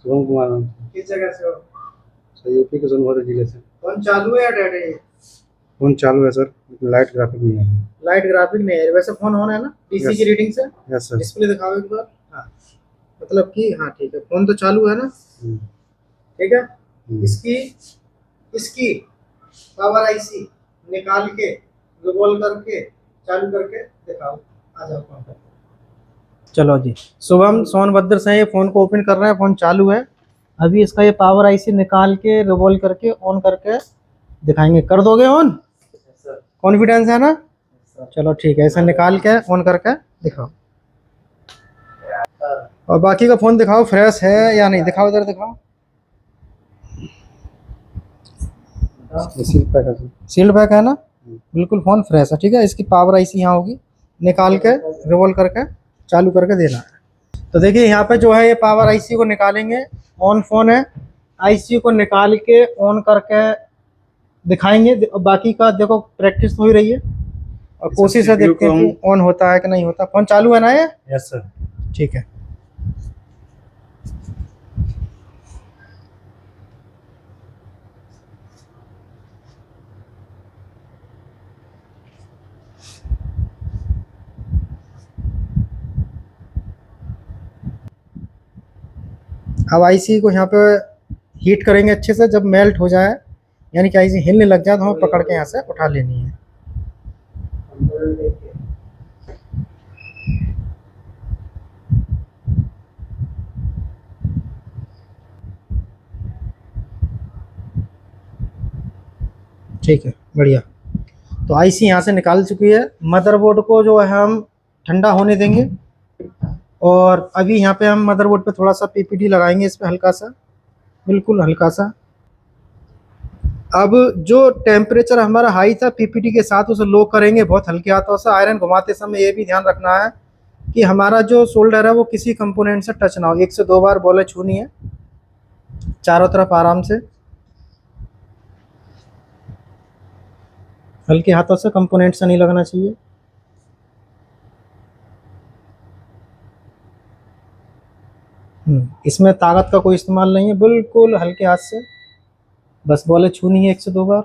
शुभम कुमार नाम से। किस जगह से हो? सर यूपी के सोनभद्र जिले से। फोन चालू है या डेड है? फोन चालू है सर, लाइट ग्राफिक नहीं है। लाइट ग्राफिक नहीं है, वैसे फोन ऑन है ना? डीसी की रीडिंग से यस सर। डिस्प्ले दिखाओ एक बार। हाँ, मतलब कि हाँ ठीक है, फोन तो चालू है ना? ठीक है। इसकी इसकी पावर आईसी निकाल के रिवॉल्व करके चालू करके दिखाओ। आ जाओ फोन पर। चलो जी, शुभम सोनभद्र से ये फोन को ओपन कर रहे हैं। फोन चालू है। अभी इसका ये पावर आईसी निकाल के रिवॉल्व करके ऑन करके दिखाएंगे। कर दोगे ऑन? कॉन्फिडेंस है ना? चलो ठीक है, इसे निकाल के ऑन करके दिखाओ। और बाकी का फोन दिखाओ, फ्रेश है या नहीं, दिखाओ इधर दिखाओ। सील पैक है सर। सील्ड पैक है ना? बिल्कुल फोन फ्रेश है। ठीक है, इसकी पावर आईसी यहाँ होगी, निकाल के रिवॉल्व करके चालू करके देना है। तो देखिए यहाँ पे जो है ये पावर आईसी को निकालेंगे। ऑन फोन है, आईसी को निकाल के ऑन करके दिखाएंगे। बाकी का देखो प्रैक्टिस हो ही रही है और कोशिश है, देखते हैं कि ऑन होता है कि नहीं होता। फोन चालू है ना ये? Yes sir. ठीक है। अब आईसी को यहाँ पे हीट करेंगे अच्छे से। जब मेल्ट हो जाए, यानी कि आईसी हिलने लग जाए, तो हमें पकड़ के यहाँ से उठा लेनी है। ठीक है, बढ़िया। तो आईसी यहाँ से निकाल चुकी है। मदरबोर्ड को जो है हम ठंडा होने देंगे और अभी यहाँ पे हम मदरबोर्ड पे थोड़ा सा पीपीटी लगाएंगे, इस पे हल्का सा, बिल्कुल हल्का सा। अब जो टेम्परेचर हमारा हाई था पीपीटी के साथ, उसे लो करेंगे बहुत हल्के हाथों से। आयरन घुमाते समय ये भी ध्यान रखना है कि हमारा जो शोल्डर है वो किसी कंपोनेंट से टच ना हो। 1 से 2 बार बॉलें छूनी है चारों तरफ आराम से, हल्के हाथों से, कंपोनेंट से नहीं लगना चाहिए। इसमें ताकत का कोई इस्तेमाल नहीं है, बिल्कुल हल्के हाथ से बस बॉलें छूनी है 1 से 2 बार।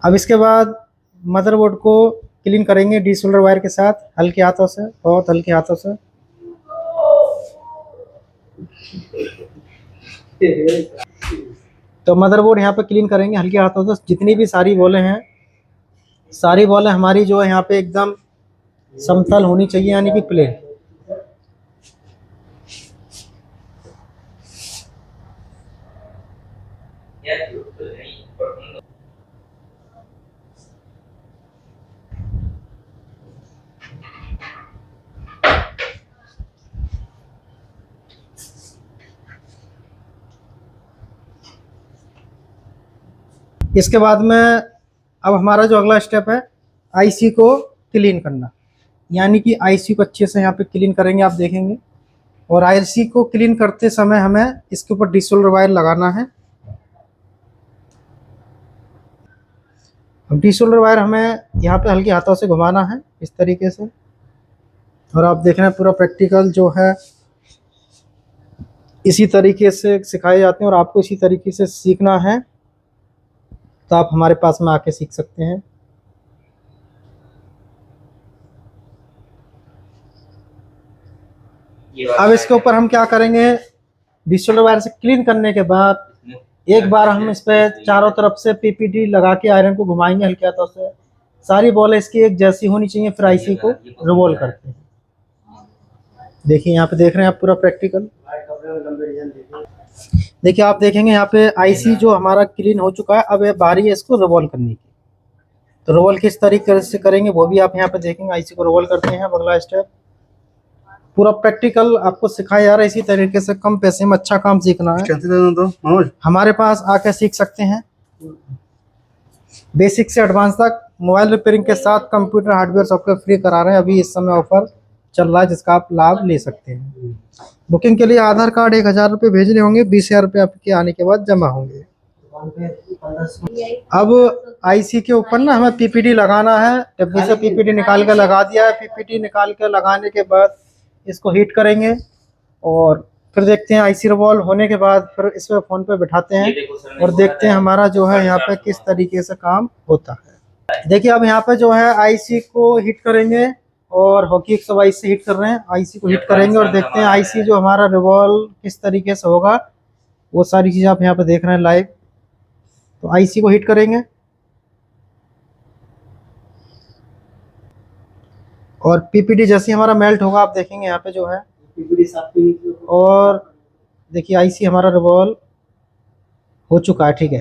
अब इसके बाद मदरबोर्ड को क्लीन करेंगे डी सोल्डर वायर के साथ, हल्के हाथों से, बहुत हल्के हाथों से। तो मदरबोर्ड यहाँ पे क्लीन करेंगे हल्के हाथों से। जितनी भी सारी बॉलें हैं, सारी बॉलें हमारी जो है यहाँ पे एकदम समतल होनी चाहिए, यानी कि प्लेन। इसके बाद में अब हमारा जो अगला स्टेप है, आईसी को क्लीन करना, यानी कि आईसी को अच्छे से यहाँ पे क्लीन करेंगे, आप देखेंगे। और आईसी को क्लीन करते समय हमें इसके ऊपर डी सोल्डर वायर लगाना है। अब डी सोल्डर वायर हमें यहाँ पे हल्के हाथों से घुमाना है इस तरीके से। और आप देख रहे हैं पूरा प्रैक्टिकल जो है इसी तरीके से सिखाए जाते हैं और आपको इसी तरीके से सीखना है, तो आप हमारे पास में आके सीख सकते हैं। अब इसके ऊपर हम क्या करेंगे, डी सोल्डर वायर से क्लीन करने के बाद एक बार हम इस पे चारों तरफ से पीपीटी लगा के आयरन को घुमाएंगे हल्के हाथों से। सारी बॉलें इसकी एक जैसी होनी चाहिए। फिर आईसी को रिवॉल्व करते हैं। देखिए यहाँ पे देख रहे हैं आप पूरा प्रैक्टिकल। देखिए आप देखेंगे यहाँ पे आईसी जो हमारा क्लीन हो चुका है। अब ये बारी है इसको रिवॉल्व करने की। तो रिवॉल्व किस तरीके से करेंगे वो भी आप यहाँ पे देखेंगे। आईसी को रिवॉल्व करते हैं, अगला स्टेप। पूरा प्रैक्टिकल आपको सिखाया जा रहा है इसी तरीके से। कम पैसे में अच्छा काम सीखना है तो हमारे पास आके सीख सकते हैं। बेसिक से एडवांस तक मोबाइल रिपेयरिंग के साथ कंप्यूटर हार्डवेयर सॉफ्टवेयर फ्री करा रहे हैं। अभी इस समय ऑफर चल रहा है जिसका आप लाभ ले सकते हैं। बुकिंग के लिए आधार कार्ड 1000 रुपये भेजने होंगे। 20,000 रुपये आपके आने के बाद जमा होंगे। अब आईसी के ऊपर ना हमें पीपीटी लगाना है। डिब्बे से पीपीटी निकाल के लगा दिया है। पीपीटी निकाल के लगाने के बाद इसको हीट करेंगे और फिर देखते हैं आईसी रिवॉल्व होने के बाद फिर इसमें फ़ोन पे बिठाते हैं और देखते हैं हमारा जो है यहाँ पे किस तरीके से काम होता है। देखिए अब यहाँ पे जो है आईसी को हीट करेंगे और हॉकी 122 से हीट कर रहे हैं। आईसी को हीट करेंगे और देखते हैं आईसी जो हमारा रिवॉल्व किस तरीके से होगा। वो सारी चीज़ आप यहाँ पे देख रहे हैं लाइव। तो आईसी को हीट करेंगे और पीपीटी जैसे हमारा मेल्ट होगा आप देखेंगे यहाँ पे जो है पीपीटी साफ। और देखिए आईसी हमारा रिवॉल्व हो चुका है। ठीक है,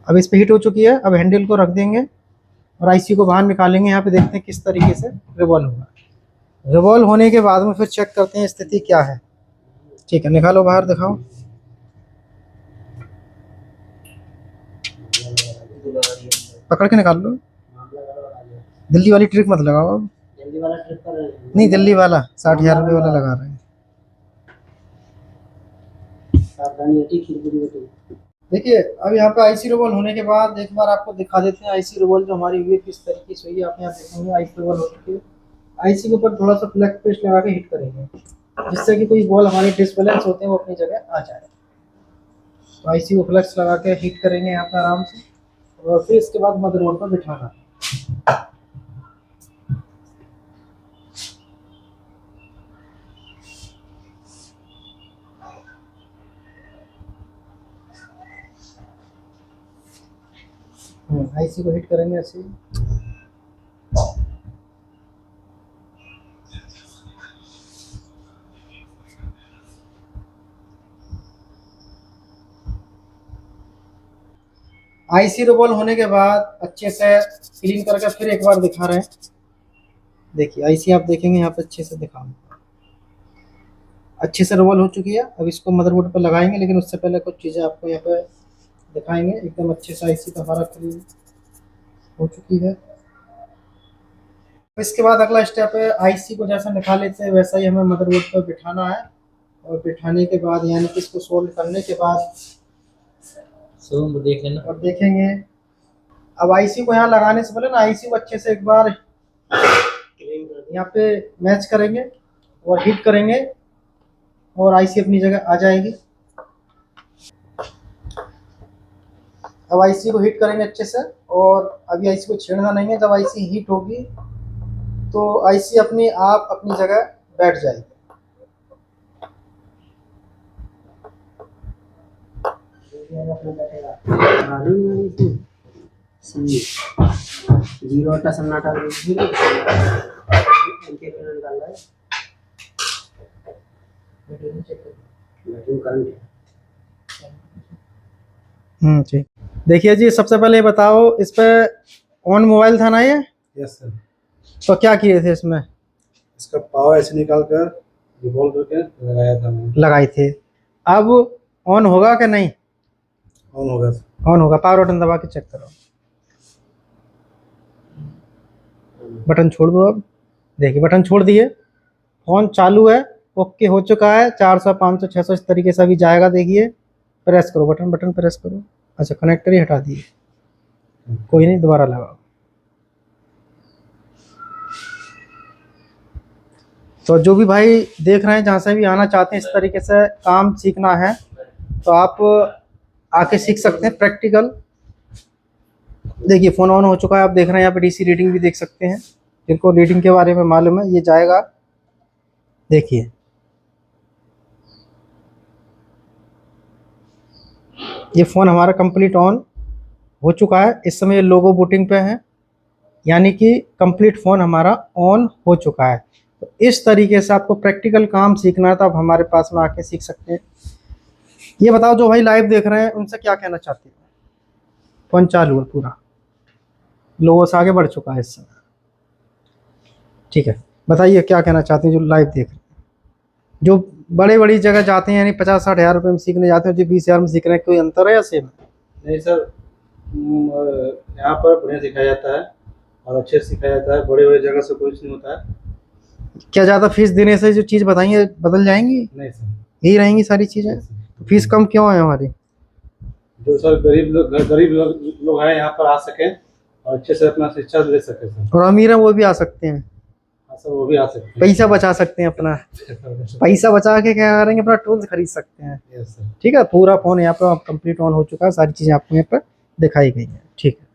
अब इस पे हीट हो चुकी है। अब हैंडल को रख देंगे और आईसी को बाहर निकालेंगे। यहाँ पे देखते हैं किस तरीके से रिवॉल्व होगा। रिवॉल्व होने के बाद में फिर चेक करते हैं स्थिति क्या है। ठीक है, निकालो बाहर, दिखाओ। पकड़ के निकाल लो। दिल्ली वाली ट्रिक मत लगाओ अब। दिल्ली वाला ट्रिक कर रहे हैं? नहीं, दिल्ली वाला 60,000 रुपये वाला लगा रहे हैं। देखिए अब यहाँ पे आईसी रिवॉल्व होने के बाद एक बार आपको दिखा देते हैं आईसी रिवॉल्व जो हमारी हुई किस तरीके से हुई है। आप यहाँ देखेंगे आईसी रिवॉल्व हो चुकी है। आईसी के ऊपर थोड़ा सा फ्लैग पेस्ट लगा के हिट करेंगे जिससे कि कोई बॉल हमारे डिसबैलेंस होते हैं वो अपनी जगह आ जाए। तो आईसी को फ्लैक्स लगा के हिट करेंगे यहाँ पे आराम से और फिर इसके बाद मदरबोर्ड पर बिठाना। आईसी को हिट करेंगे ऐसे। आईसी रिवॉल्व होने के बाद अच्छे से क्लीन करके फिर एक बार दिखा रहे हैं। देखिए आईसी आप देखेंगे यहाँ पे अच्छे से दिखाऊंगा। अच्छे से रिवॉल्व हो चुकी है। अब इसको मदरबोर्ड पर लगाएंगे लेकिन उससे पहले कुछ चीज़ें आपको यहाँ पे दिखाएंगे। एकदम अच्छे से आईसी का हमारा क्लीन हो चुकी है। इसके बाद अगला स्टेप है आईसी को जैसा निकाले थे वैसा ही हमें मदरबोर्ड पर बिठाना है और बिठाने के बाद यानी कि इसको सोल्ड करने के बाद देख लेना और देखेंगे। अब आईसी को यहाँ लगाने से पहले ना आईसी को अच्छे से एक बार यहाँ पे मैच करेंगे और हीट करेंगे और आईसी अपनी जगह आ जाएगी। अब आईसी को हीट करेंगे अच्छे से और अभी आईसी को छेड़ना नहीं है। जब आईसी हीट होगी तो आईसी अपनी आप अपनी जगह बैठ जाएगी। जीरो का सन्नाटा ठीक। देखिए जी सबसे पहले ये बताओ इस पे ऑन मोबाइल था ना ये? Yes sir. तो क्या किए थे इसमें? इसका पावर ऐसे निकाल कर रिवॉल्व करके लगाया था मैंने। लगाए थे। अब ऑन होगा कि नहीं? ऑन होगा। ऑन होगा। पावर बटन दबा के चेक करो। बटन छोड़ दो। अब देखिए बटन छोड़ दिए, फोन चालू है, ओके हो चुका है। 400 500 600 इस तरीके से अभी जाएगा। देखिए प्रेस करो बटन प्रेस करो। अच्छा कनेक्टर ही हटा दिए, कोई नहीं, दोबारा लगाओ। तो जो भी भाई देख रहे हैं जहाँ से भी आना चाहते हैं इस तरीके से काम सीखना है तो आप आके सीख सकते हैं प्रैक्टिकल। देखिए फ़ोन ऑन हो चुका है, आप देख रहे हैं यहाँ पे डीसी रीडिंग भी देख सकते हैं। जिनको रीडिंग के बारे में मालूम है ये जाएगा। देखिए ये फ़ोन हमारा कंप्लीट ऑन हो चुका है। इस समय ये लोगो बूटिंग पे है यानी कि कंप्लीट फ़ोन हमारा ऑन हो चुका है। तो इस तरीके से आपको प्रैक्टिकल काम सीखना है तो आप हमारे पास में आके सीख सकते हैं। ये बताओ जो भाई लाइव देख रहे हैं उनसे क्या कहना चाहते हैं? फ़ोन चालू है पूरा, लोगों से आगे बढ़ चुका है इस समय। ठीक है, बताइए क्या कहना चाहते हैं जो लाइव देख रहे हैं, जो बड़ी जगह जाते हैं यानी 50-60 हज़ार रुपये में सीखने जाते हैं, जो 20,000 में सीख रहे हैं, कोई अंतर है या सेम? नहीं सर, यहाँ पर बढ़िया सिखाया जाता है और अच्छे से सिखाया जाता है। बड़े जगह से कुछ नहीं होता है। क्या ज़्यादा फीस देने से जो चीज़ बताएंगे बदल जाएंगी? नहीं सर। यही रहेंगी सारी चीज़ें। तो फीस कम क्यों है हमारी? जो सर गरीब लोग हैं यहाँ पर आ सकें और अच्छे से अपना शिक्षा ले सके सर। और अमीर हैं वो भी आ सकते हैं, हाँ सर, वो भी आ सकते हैं। पैसा बचा सकते हैं अपना, पैसा बचा के क्या करेंगे, अपना टूल्स खरीद सकते हैं। Yes sir. ठीक है, पूरा फ़ोन यहाँ पर कंप्लीट ऑन हो चुका है, सारी चीज़ें आपको यहाँ पर दिखाई गई हैं। ठीक है।